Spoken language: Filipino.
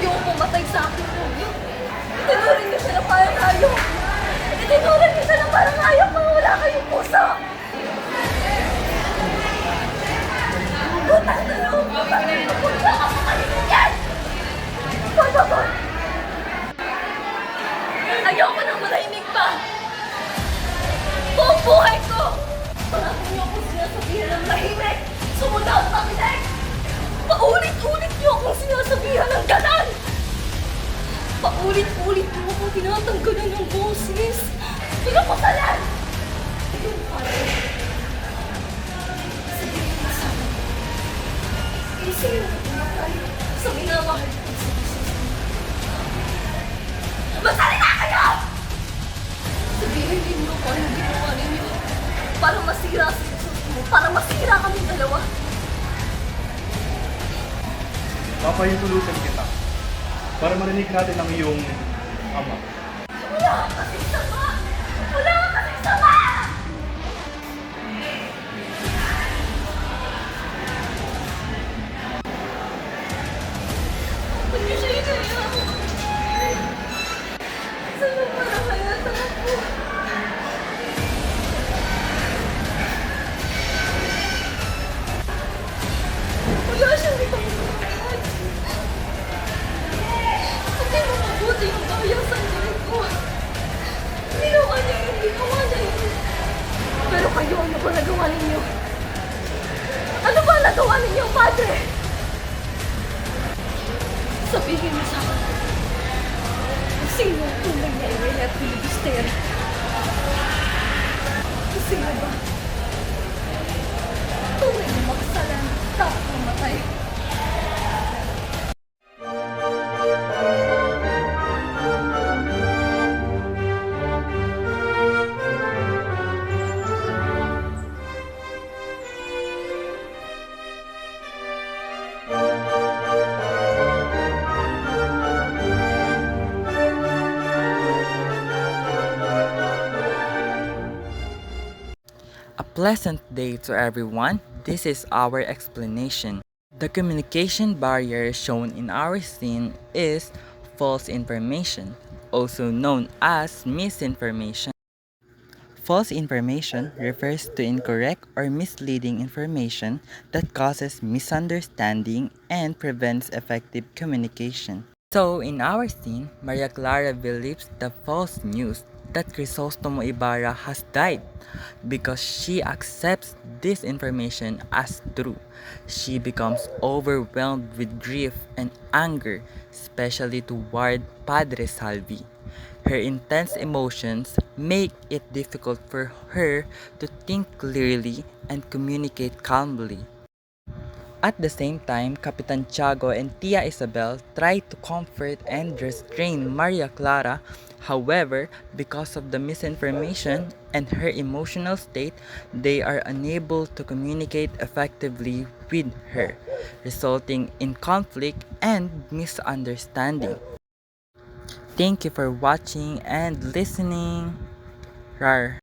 Ayoko pumatay sa akin Romeo. Itinurin niyo siya na parang hayop. Itinurin niyo siya na parang hayop mga wala kayong puso. Putang na loob! Putang na loob! Punta ka sa kalimutan! Por favor! Ayoko nang manahimik pa! Buong buhay ko! Parang niyo akong sinasabihan ng mahimik! Sumunod ang pakinig! Paulit-ulit niyo akong sinasabihan ng ganan! Paulit-ulit niyo akong tinatanggalan ng boses! Pinukusalan! Ayun pala. Sabihin mo sa akin. Isingin mo pumatay sa minamahal ko sa business. Magsalita kayo! Sabihin ninyo kung anong ginawa ninyo para masira sa business mo, para masira kami dalawa. Papahintulutan kita para marinig natin ang iyong ama. Wala kang kasing sama! Wala kang kasing sama! Ba't niyo siya inaiyak? Sana parang hayata ako. Wala siyang ipangalaman. Hindi mo mabuti yung gaya sa dinig ko. Ginawa niya yung ginawa niya yun. Pero kayo, ano ba nagawa ninyo? Ano ba nagawa ninyo, padre? Sabihin mo sa akin. Sino ang tunay na Irene at Filibuster? Sino ba? Tunay na makasalan dapat mamatay. A pleasant day to everyone. This is our explanation. The communication barrier shown in our scene is false information, also known as misinformation. False information refers to incorrect or misleading information that causes misunderstanding and prevents effective communication. So, in our scene, Maria Clara believes the false news that Crisostomo Ibarra has died because she accepts this information as true. She becomes overwhelmed with grief and anger, especially toward Padre Salvi. Her intense emotions make it difficult for her to think clearly and communicate calmly. At the same time, Capitan Tiago and Tia Isabel try to comfort and restrain Maria Clara. However, because of the misinformation and her emotional state, they are unable to communicate effectively with her, resulting in conflict and misunderstanding. Thank you for watching and listening. Rar.